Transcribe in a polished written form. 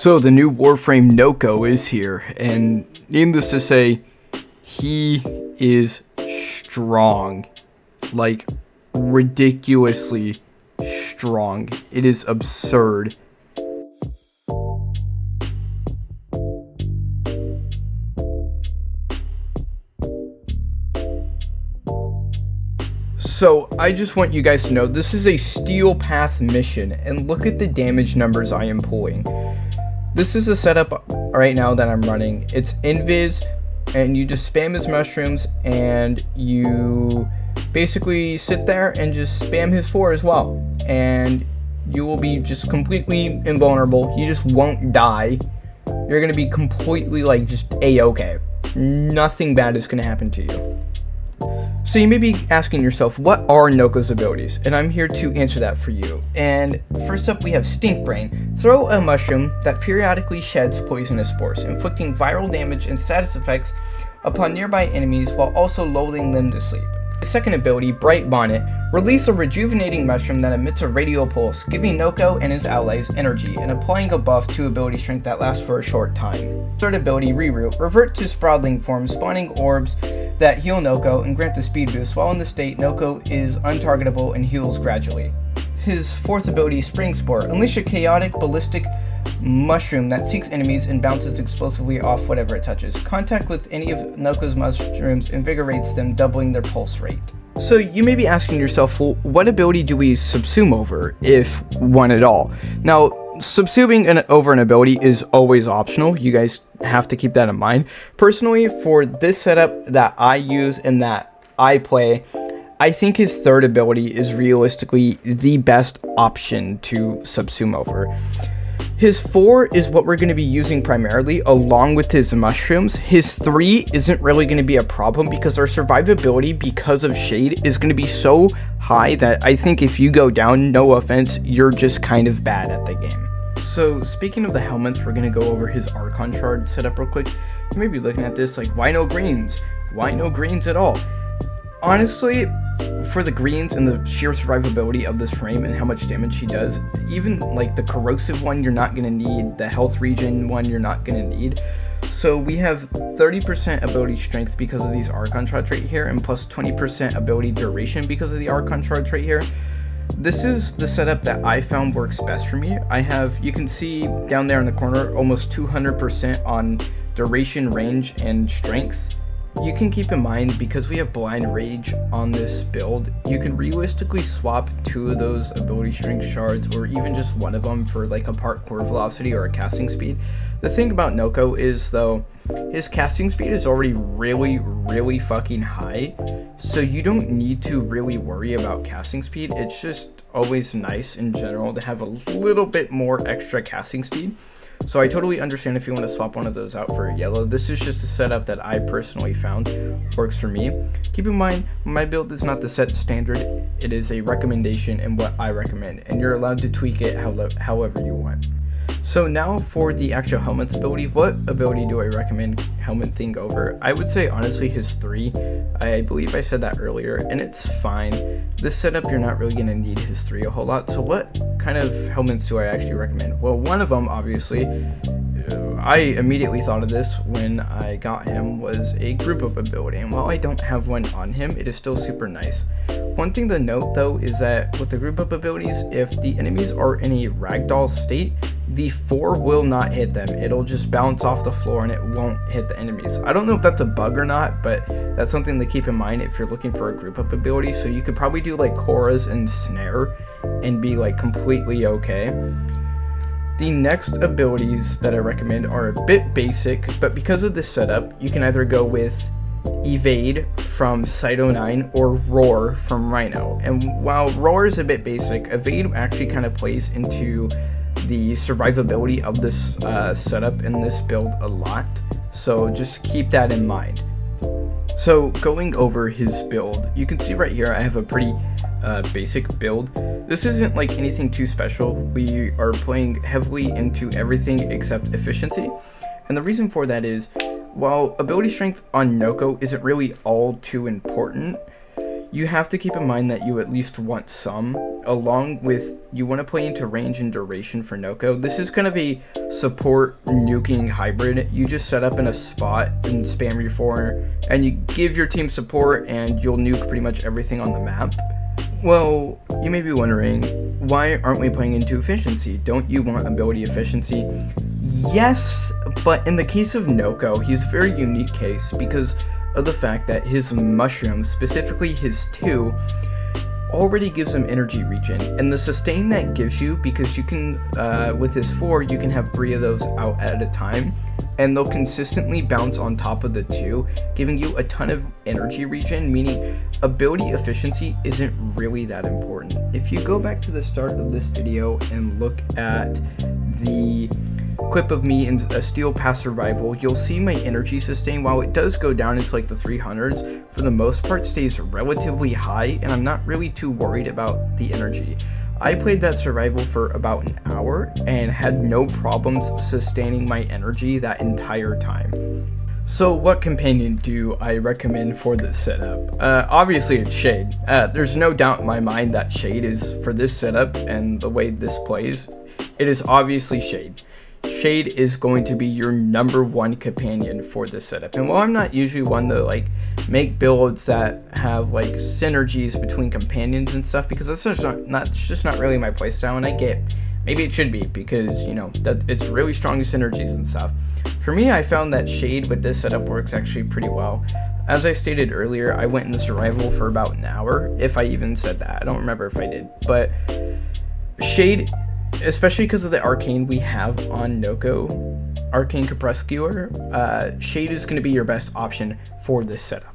So the new Warframe Nokko is here, and needless to say, he is strong. Like, ridiculously strong. It is absurd. So, I just want you guys to know, this is a Steel Path mission, and look at the damage numbers I am pulling. This is the setup right now that I'm running. It's invis, and you just spam his mushrooms, and you basically sit there and just spam his 4 as well. And you will be just completely invulnerable. You just won't die. You're going to be completely, like, just A-okay. Nothing bad is going to happen to you. So you may be asking yourself, what are Nokko's abilities? And I'm here to answer that for you. And first up, we have Stink Brain. Throw a mushroom that periodically sheds poisonous spores, inflicting viral damage and status effects upon nearby enemies while also lulling them to sleep. The second ability, Bright Bonnet. Release a rejuvenating mushroom that emits a radio pulse, giving Nokko and his allies energy and applying a buff to ability strength that lasts for a short time. Third ability, Reroot. Revert to Sproudling form, spawning orbs that heal Nokko and grant a speed boost. While in this state, Nokko is untargetable and heals gradually. His fourth ability, Spring Spore. Unleash a chaotic ballistic mushroom that seeks enemies and bounces explosively off whatever it touches. Contact with any of Nokko's mushrooms invigorates them, doubling their pulse rate. So you may be asking yourself, well, what ability do we subsume over, if one at all? Now, subsuming over an ability is always optional. You guys have to keep that in mind. Personally, for this setup that I use and that I play, I think his third ability is realistically the best option to subsume over. His 4 is what we're going to be using primarily, along with his mushrooms. His 3 isn't really going to be a problem because our survivability, because of Shade, is going to be so high that I think if you go down, no offense, you're just kind of bad at the game. So speaking of the helmets, we're going to go over his Archon Shard setup real quick. You may be looking at this like, why no greens? Why no greens at all? Honestly, for the greens and the sheer survivability of this frame and how much damage he does, even like the corrosive one you're not going to need, the health regen one you're not going to need. So we have 30% ability strength because of these Archon shards right here, and plus 20% ability duration because of the Archon shards right here. This is the setup that I found works best for me. I have, you can see down there in the corner, almost 200% on duration, range, and strength. You can keep in mind, because we have Blind Rage on this build, you can realistically swap 2 of those ability strength shards, or even just one of them, for like a parkour velocity or a casting speed. The thing about Nokko is, though, his casting speed is already really fucking high, so you don't need to really worry about casting speed. It's just always nice in general to have a little bit more extra casting speed. So I totally understand if you want to swap one of those out for a yellow. This is just a setup that I personally found works for me. Keep in mind, my build is not the set standard. It is a recommendation and what I recommend, and you're allowed to tweak it however you want. So now for the actual helmet ability, what ability do I recommend Helmet Thing over? I would say honestly his 3. I believe I said that earlier, and it's fine. This setup, you're not really going to need his 3 a whole lot. So what kind of helmets do I actually recommend? Well, one of them, obviously, I immediately thought of this when I got him, was a group up ability. And while I don't have one on him, it is still super nice. One thing to note though is that with the group up abilities, if the enemies are in a ragdoll state, the 4 will not hit them. It'll just bounce off the floor and it won't hit the enemies. I don't know if that's a bug or not, but that's something to keep in mind if you're looking for a group up ability. So you could probably do like Korra's and Snare and be like completely okay. The next abilities that I recommend are a bit basic, but because of this setup, you can either go with Evade from Cyto 9 or Roar from Rhino. And while Roar is a bit basic, Evade actually kind of plays into the survivability of this setup in this build a lot, so just keep that in mind. So going over his build, you can see right here I have a pretty basic build. This isn't like anything too special. We are playing heavily into everything except efficiency, and the reason for that is, while ability strength on Nokko isn't really all too important, you have to keep in mind that you at least want some, along with you want to play into range and duration for Nokko. This is kind of a support nuking hybrid. You just set up in a spot and spam your 4, and you give your team support, and you'll nuke pretty much everything on the map. Well, you may be wondering, why aren't we playing into efficiency? Don't you want ability efficiency? Yes, but in the case of Nokko, he's a very unique case because of the fact that his mushrooms, specifically his 2, already gives him energy regen, and the sustain that gives you, because you can with his 4 you can have 3 of those out at a time, and they'll consistently bounce on top of the 2, giving you a ton of energy regen, meaning ability efficiency isn't really that important. If you go back to the start of this video and look at the clip of me in a steel pass survival, you'll see my energy sustain, while it does go down into like the 300s, for the most part stays relatively high, and I'm not really too worried about the energy. I played that survival for about an hour and had no problems sustaining my energy that entire time. So what companion do I recommend for this setup? Obviously it's Shade. There's no doubt in my mind that Shade is, for this setup and the way this plays, it is obviously Shade. Shade is going to be your number 1 companion for this setup. And while I'm not usually one to like make builds that have like synergies between companions and stuff, because that's just not really my playstyle, and I get maybe it should be, because you know that it's really strong synergies and stuff. For me, I found that Shade with this setup works actually pretty well. As I stated earlier, I went in the survival for about an hour, if I even said that. I don't remember if I did, but Shade, especially because of the arcane we have on Nokko, Arcane Compressed Skewer, Shade is going to be your best option for this setup.